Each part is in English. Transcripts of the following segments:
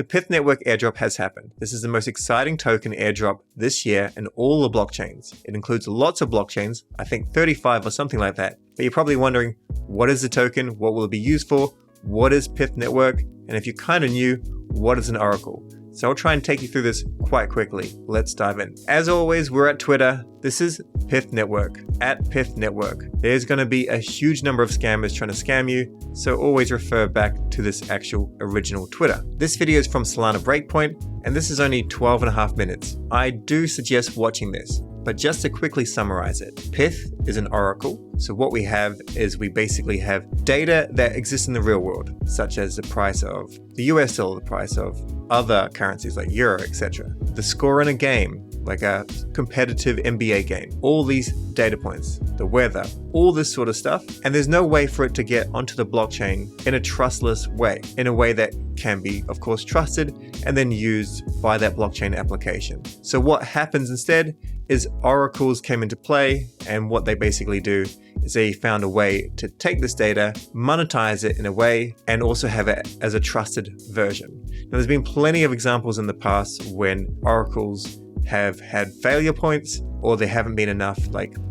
The PYTH network airdrop has happened. This is the most exciting token airdrop this year in all the blockchains. It includes lots of blockchains, I think 35 or something like that. But you're probably wondering, what is the token? What will it be used for? What is PYTH network? And if you kind of knew, what is an oracle? So I'll try and take you through this quite quickly. Let's dive in. As always, we're at Twitter. This is PYTH Network, at PYTH Network. There's going to be a huge number of scammers trying to scam you, so always refer back to this actual original Twitter. This video is from Solana Breakpoint, and this is only 12.5 minutes. I do suggest watching this. But just to quickly summarize it, PYTH is an oracle. So what we have is we basically have data that exists in the real world, such as the price of the US dollar, the price of other currencies like euro, etc. The score in a game, like a competitive NBA game. All these data points, the weather, all this sort of stuff. And there's no way for it to get onto the blockchain in a trustless way, in a way that can be, of course, trusted and then used by that blockchain application. So what happens instead is oracles came into play, and what they basically do is they found a way to take this data, monetize it in a way, and also have it as a trusted version. Now, there's been plenty of examples in the past when oracles have had failure points, or there haven't been enough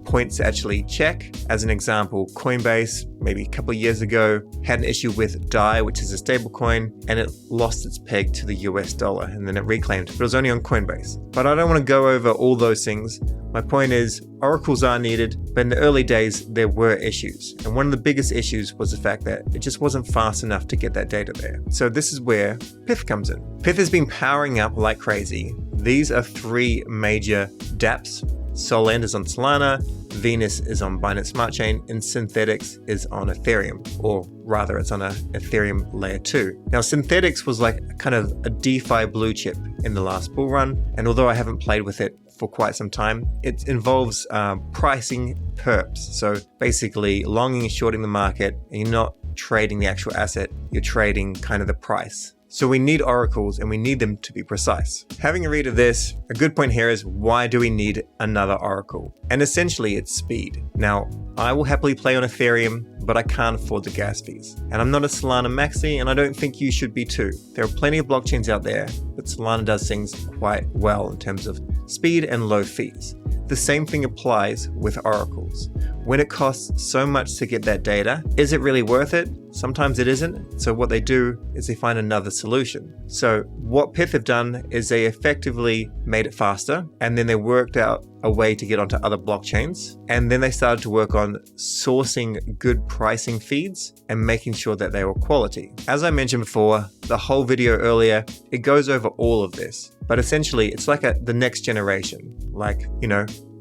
points to actually check. As an example, Coinbase, maybe a couple of years ago, had an issue with DYOR, which is a stable coin, and it lost its peg to the US dollar, and then it reclaimed, but it was only on Coinbase. But I don't want to go over all those things. My point is, oracles are needed, but in the early days, there were issues. And one of the biggest issues was the fact that it just wasn't fast enough to get that data there. So this is where PYTH comes in. PYTH has been powering up like crazy. These are three major dApps. Solend is on Solana, Venus is on Binance Smart Chain, and Synthetics is on Ethereum, or rather it's on a Ethereum layer 2. Now Synthetics was like kind of a DeFi blue chip in the last bull run, and although I haven't played with it for quite some time, it involves pricing perps. So basically longing and shorting the market, and you're not trading the actual asset, you're trading kind of the price. So we need oracles, and we need them to be precise. Having a read of this, a good point here is, why do we need another oracle? And essentially it's speed. Now, I will happily play on Ethereum, but I can't afford the gas fees. And I'm not a Solana maxi, and I don't think you should be too. There are plenty of blockchains out there, but Solana does things quite well in terms of speed and low fees. The same thing applies with oracles. When it costs so much to get that data, is it really worth it? Sometimes it isn't. So what they do is they find another solution. So what PYTH have done is they effectively made it faster, and then they worked out a way to get onto other blockchains. And then they started to work on sourcing good pricing feeds and making sure that they were quality. As I mentioned before, the whole video earlier, it goes over all of this. But essentially, it's like the next generation.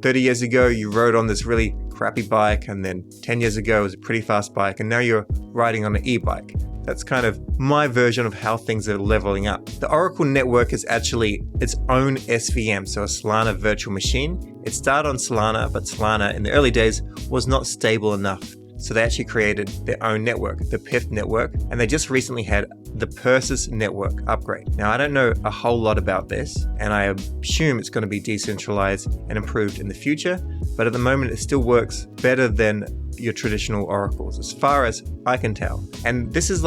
30 years ago, you rode on this really crappy bike, and then 10 years ago, it was a pretty fast bike, and now you're riding on an e-bike. That's kind of my version of how things are leveling up. The Oracle network is actually its own SVM, so a Solana virtual machine. It started on Solana, but Solana in the early days was not stable enough. So they actually created their own network, the PYTH network, and they just recently had the Persis network upgrade. Now, I don't know a whole lot about this, and I assume it's going to be decentralized and improved in the future, but at the moment it still works better than your traditional oracles, as far as I can tell. And this is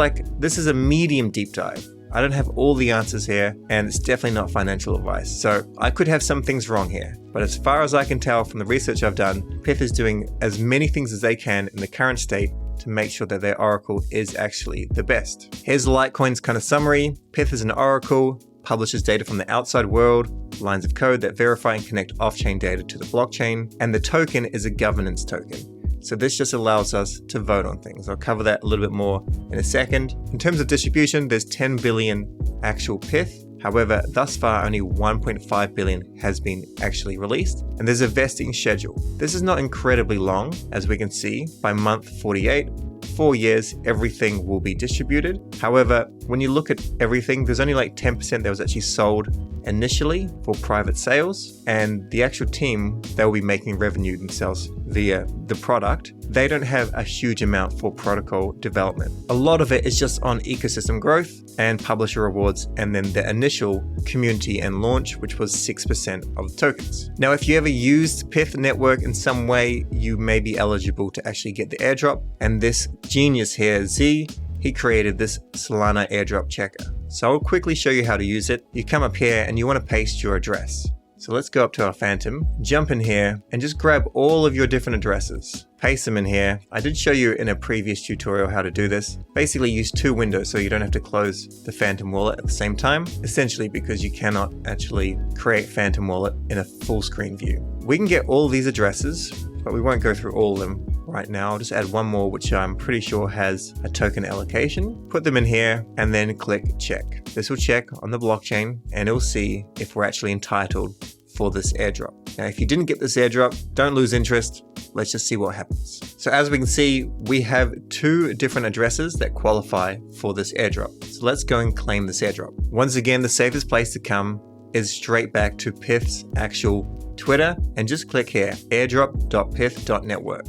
a medium deep dive. I don't have all the answers here, and it's definitely not financial advice. So I could have some things wrong here. But as far as I can tell from the research I've done, PYTH is doing as many things as they can in the current state to make sure that their oracle is actually the best. Here's Litecoin's kind of summary. PYTH is an oracle, publishes data from the outside world, lines of code that verify and connect off-chain data to the blockchain, and the token is a governance token. So this just allows us to vote on things. I'll cover that a little bit more in a second. In terms of distribution, there's 10 billion actual PYTH. However, thus far, only 1.5 billion has been actually released, and there's a vesting schedule. This is not incredibly long, as we can see. By month 48, 4 years, everything will be distributed. However, when you look at everything, there's only 10% that was actually sold initially for private sales, and the actual team, they will be making revenue themselves via the product. They don't have a huge amount for protocol development. A lot of it is just on ecosystem growth and publisher rewards, and then the initial community and launch, which was 6% of the tokens. Now, if you ever used PYTH network in some way, you may be eligible to actually get the airdrop. And this genius here, Z, he created this Solana airdrop checker. So I'll quickly show you how to use it. You come up here and you want to paste your address. So let's go up to our Phantom, jump in here, and just grab all of your different addresses. Paste them in here. I did show you in a previous tutorial how to do this. Basically use two windows so you don't have to close the Phantom wallet at the same time, essentially because you cannot actually create Phantom wallet in a full screen view. We can get all these addresses, but we won't go through all of them right now. I'll just add one more, which I'm pretty sure has a token allocation. Put them in here and then click check. This will check on the blockchain and it'll see if we're actually entitled for this airdrop. Now, if you didn't get this airdrop, don't lose interest. Let's just see what happens. So as we can see, we have two different addresses that qualify for this airdrop. So let's go and claim this airdrop. Once again, the safest place to come is straight back to PYTH's actual Twitter and just click here, airdrop.pyth.network.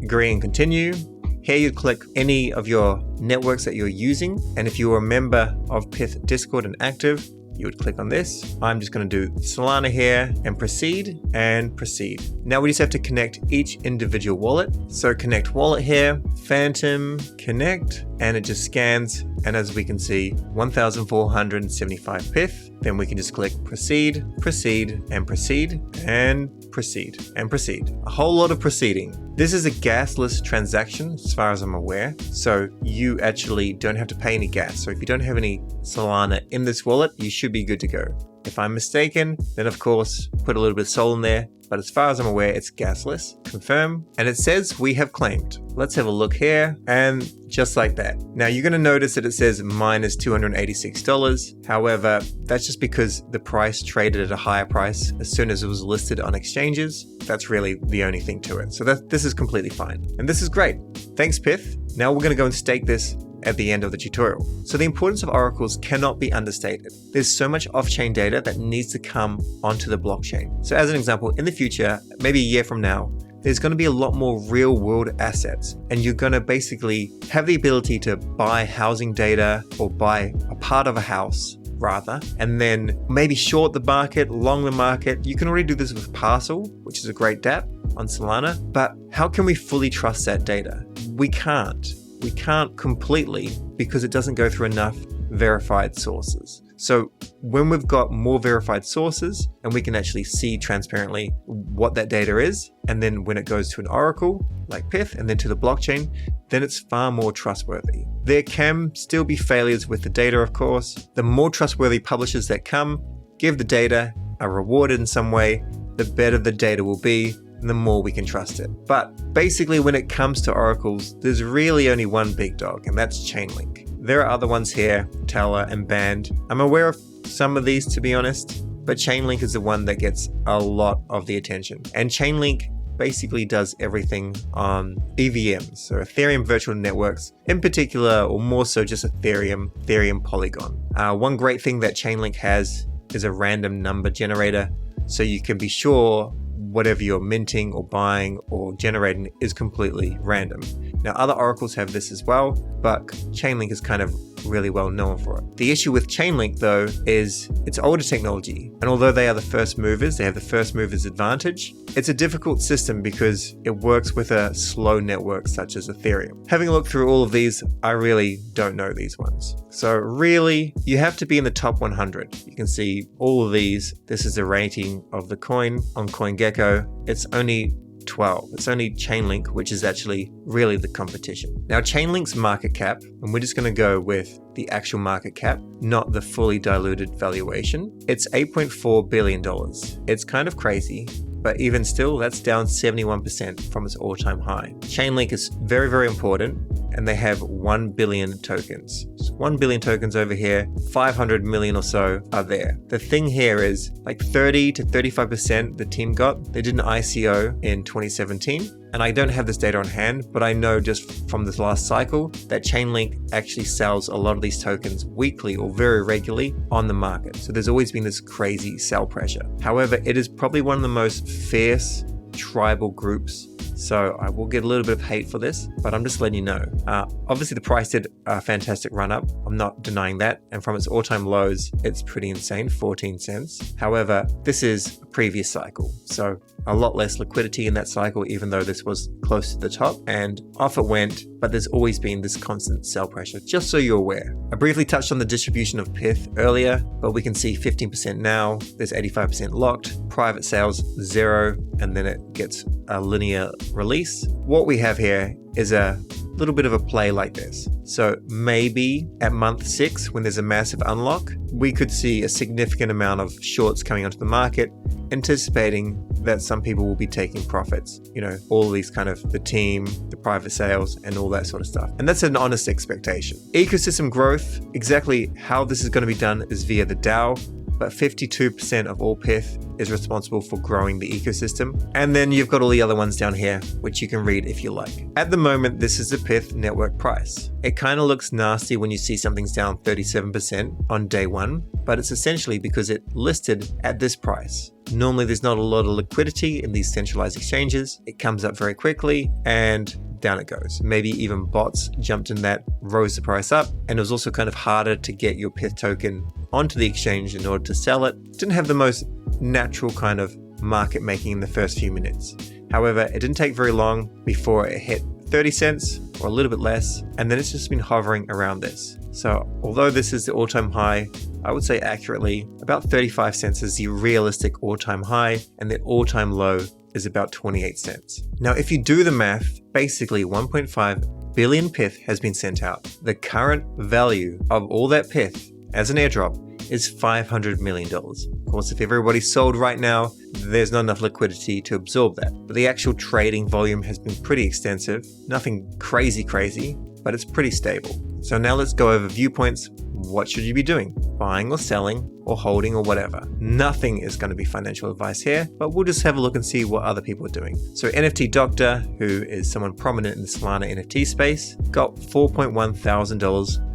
Agree and continue. Here you click any of your networks that you're using. And if you're a member of PYTH Discord and active, you would click on this. I'm just going to do Solana here and proceed and proceed. Now we just have to connect each individual wallet. So connect wallet here, Phantom, connect, and it just scans. And as we can see, 1,475 PYTH. Then we can just click proceed, proceed, and proceed, and proceed, and proceed. A whole lot of proceeding. This is a gasless transaction as far as I'm aware. So you actually don't have to pay any gas. So if you don't have any Solana in this wallet, you should be good to go. If I'm mistaken, then of course, put a little bit of Sol in there. But as far as I'm aware, it's gasless. Confirm. And it says we have claimed. Let's have a look here. And just like that. Now you're going to notice that it says minus $286. However, that's just because the price traded at a higher price as soon as it was listed on exchanges. That's really the only thing to it. So this is completely fine. And this is great. Thanks, PYTH. Now we're going to go and stake this at the end of the tutorial. So the importance of oracles cannot be understated. There's so much off-chain data that needs to come onto the blockchain. So as an example, in the future, maybe a year from now, there's going to be a lot more real world assets, and you're going to basically have the ability to buy housing data or buy a part of a house rather, and then maybe short the market, long the market. You can already do this with Parcel, which is a great dApp on Solana, but how can we fully trust that data? We can't. We can't completely because it doesn't go through enough verified sources. So when we've got more verified sources and we can actually see transparently what that data is, and then when it goes to an oracle like PYTH and then to the blockchain, then it's far more trustworthy. There can still be failures with the data, of course. The more trustworthy publishers that come, give the data, are rewarded in some way, the better the data will be, and the more we can trust it. But basically when it comes to oracles, there's really only one big dog, and that's Chainlink. There are other ones here, Teller and Band. I'm aware of some of these, to be honest, but Chainlink is the one that gets a lot of the attention. And Chainlink basically does everything on EVMs, so Ethereum virtual networks, in particular, or more so just Ethereum Polygon. One great thing that Chainlink has is a random number generator, so you can be sure whatever you're minting or buying or generating is completely random. Now, other oracles have this as well, but Chainlink is kind of really well known for it. The issue with Chainlink, though, is it's older technology, and although they are the first movers, they have the first movers advantage, it's a difficult system because it works with a slow network such as Ethereum. Having looked through all of these, I really don't know these ones. So really, you have to be in the top 100. You can see all of these. This is the rating of the coin on Coingecko. It's only 12. It's only Chainlink, which is actually really the competition. Now, Chainlink's market cap, and we're just going to go with the actual market cap, not the fully diluted valuation. It's $8.4 billion. It's kind of crazy, but even still, that's down 71% from its all-time high. Chainlink is very, very important, and they have 1 billion tokens. So 1 billion tokens over here, 500 million or so are there. The thing here is like 30 to 35% the team got. They did an ICO in 2017. And I don't have this data on hand, but I know just from this last cycle that Chainlink actually sells a lot of these tokens weekly or very regularly on the market. So there's always been this crazy sell pressure. However, it is probably one of the most fierce tribal groups So I will get a little bit of hate for this, but I'm just letting you know. Obviously the price did a fantastic run up. I'm not denying that. And from its all-time lows, it's pretty insane, 14 cents. However, this is a previous cycle. So a lot less liquidity in that cycle, even though this was close to the top, and off it went, but there's always been this constant sell pressure, just so you're aware. I briefly touched on the distribution of PYTH earlier, but we can see 15% now, there's 85% locked, private sales 0, and then it gets a linear release. What we have here is a little bit of a play like this. So maybe at month 6, when there's a massive unlock, we could see a significant amount of shorts coming onto the market, anticipating that some people will be taking profits. You know, all these kind of the team, the private sales, and all that sort of stuff. And that's an honest expectation. Ecosystem growth, exactly how this is going to be done is via the DAO, but 52% of all PYTH is responsible for growing the ecosystem. And then you've got all the other ones down here, which you can read if you like. At the moment, this is the PYTH network price. It kind of looks nasty when you see something's down 37% on day 1, but it's essentially because it listed at this price. Normally, there's not a lot of liquidity in these centralized exchanges. It comes up very quickly and down it goes. Maybe even bots jumped in that, rose the price up, and it was also kind of harder to get your PYTH token onto the exchange in order to sell it. It didn't have the most natural kind of market making in the first few minutes. However, it didn't take very long before it hit 30 cents or a little bit less, and then it's just been hovering around this. So although this is the all-time high, I would say accurately about 35 cents is the realistic all-time high, and the all-time low is about 28 cents. Now, if you do the math, basically 1.5 billion PYTH has been sent out. The current value of all that PYTH as an airdrop is $500 million. Of course, if everybody's sold right now, there's not enough liquidity to absorb that. But the actual trading volume has been pretty extensive. Nothing crazy, but it's pretty stable. So now let's go over viewpoints. What should you be doing? Buying or selling or holding or whatever. Nothing is going to be financial advice here, but we'll just have a look and see what other people are doing. So NFT Doctor, who is someone prominent in the Solana NFT space, got $4.1 thousand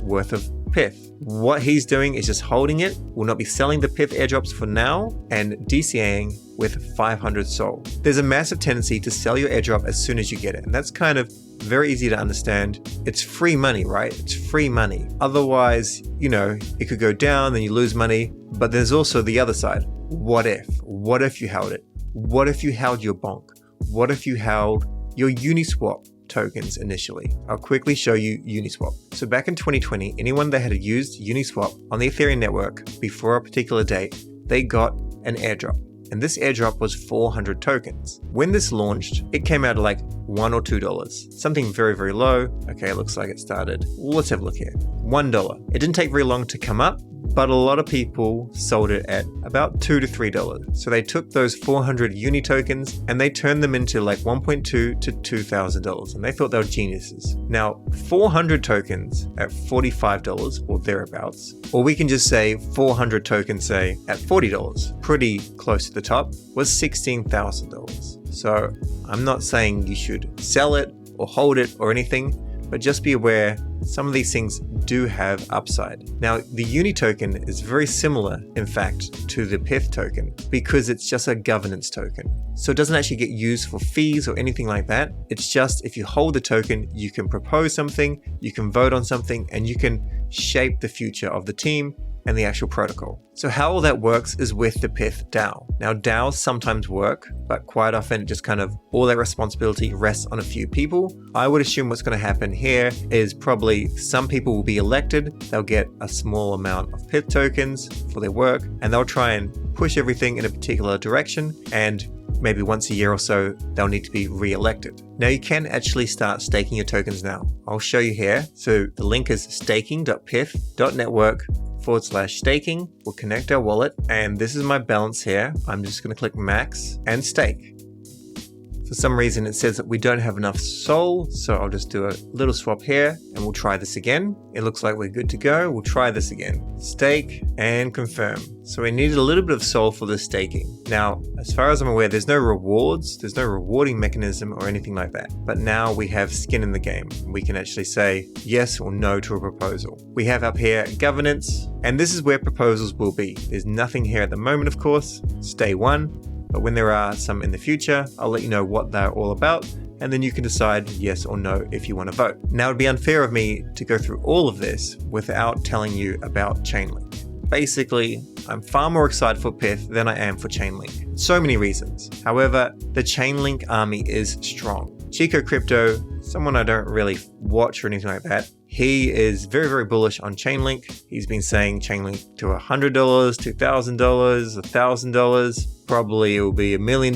worth of PYTH. What he's doing is just holding it, will not be selling the PYTH airdrops for now, and DCAing with 500 SOL. There's a massive tendency to sell your airdrop as soon as you get it, and that's kind of very easy to understand. It's free money, right? It's free money. Otherwise, you know, it could go down, then you lose money. But there's also the other side. What if? What if you held it? What if you held your bonk? What if you held your Uniswap tokens initially? I'll quickly show you Uniswap. So back in 2020, anyone that had used Uniswap on the Ethereum network before a particular date, they got an airdrop. And this airdrop was 400 tokens. When this launched, it came out at like $1 or $2, something very, very low. Okay, it looks like it started. Let's have a look here. $1. It didn't take very long to come up, but a lot of people sold it at about $2 to $3. So they took those 400 uni tokens and they turned them into like $1.2 to $2,000, and they thought they were geniuses. Now, 400 tokens at $45 or thereabouts, or we can just say 400 tokens, say at $40, pretty close to the top, was $16,000. So I'm not saying you should sell it or hold it or anything, but just be aware some of these things do have upside. Now, the Uni token is very similar, in fact, to the PYTH token because it's just a governance token. So it doesn't actually get used for fees or anything like that. It's just if you hold the token, you can propose something, you can vote on something, and you can shape the future of the team and the actual protocol. So how all that works is with the PYTH DAO. Now, DAOs sometimes work, but quite often it just kind of all that responsibility rests on a few people. I would assume what's going to happen here is probably some people will be elected, they'll get a small amount of PYTH tokens for their work, and they'll try and push everything in a particular direction, and maybe once a year or so, they'll need to be re-elected. Now you can actually start staking your tokens now. I'll show you here. So the link is staking.pyth.network/staking. We'll connect our wallet, and this is my balance here. I'm just going to click max and stake. For some reason it says that we don't have enough SOL, so I'll just do a little swap here and we'll try this again. It looks like we're good to go. We'll try this again. Stake and confirm. So we needed a little bit of SOL for the staking. Now, as far as I'm aware, there's no rewards, there's no rewarding mechanism or anything like that. But now we have skin in the game. We can actually say yes or no to a proposal. We have up here governance, and this is where proposals will be. There's nothing here at the moment, of course. It's day one. But when there are some in the future, I'll let you know what they're all about and then you can decide yes or no if you want to vote. Now, it'd be unfair of me to go through all of this without telling you about Chainlink. Basically, I'm far more excited for PYTH than I am for Chainlink. So many reasons. However, the Chainlink army is strong. Chico Crypto, someone I don't really watch or anything like that, he is very, very bullish on Chainlink. He's been saying Chainlink to $100, $2,000, $1,000. Probably it will be $1 million.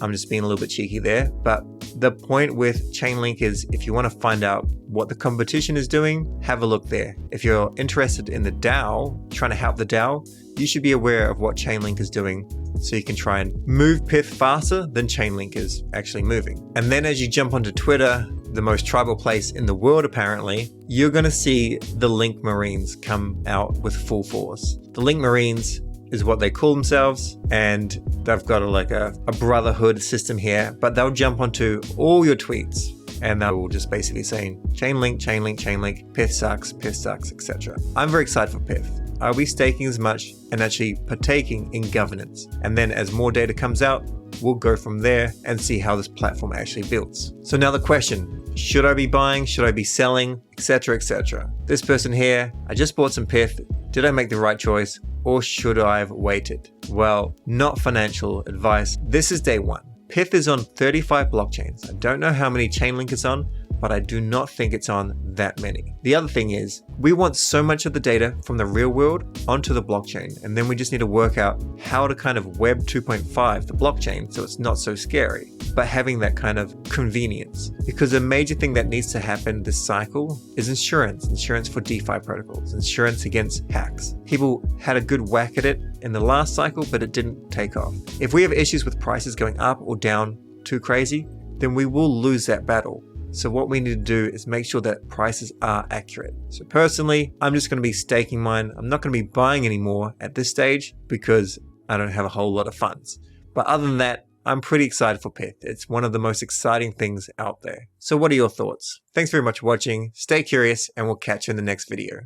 I'm just being a little bit cheeky there. But the point with Chainlink is if you want to find out what the competition is doing, have a look there. If you're interested in the DAO, trying to help the DAO, you should be aware of what Chainlink is doing so you can try and move PYTH faster than Chainlink is actually moving. And then as you jump onto Twitter, the most tribal place in the world apparently, you're going to see the Link Marines come out with full force. The Link Marines is what they call themselves, and they've got a brotherhood system here, but they'll jump onto all your tweets and they will just basically saying Chainlink, Chainlink, Chainlink, PYTH sucks, etc. I'm very excited for PYTH. I'll be staking as much and actually partaking in governance. And then as more data comes out, we'll go from there and see how this platform actually builds. So now the question, should I be buying? Should I be selling? Etc, etc. This person here, I just bought some PYTH. Did I make the right choice? Or should I have waited? Well, not financial advice. This is day one. PYTH is on 35 blockchains. I don't know how many Chainlink is on, but I do not think it's on that many. The other thing is, we want so much of the data from the real world onto the blockchain, and then we just need to work out how to kind of web 2.5 the blockchain so it's not so scary, but having that kind of convenience. Because a major thing that needs to happen this cycle is insurance for DeFi protocols, insurance against hacks. People had a good whack at it in the last cycle, but it didn't take off. If we have issues with prices going up or down too crazy, then we will lose that battle. So what we need to do is make sure that prices are accurate. So personally, I'm just going to be staking mine. I'm not going to be buying anymore at this stage because I don't have a whole lot of funds. But other than that, I'm pretty excited for PYTH. It's one of the most exciting things out there. So what are your thoughts? Thanks very much for watching. Stay curious and we'll catch you in the next video.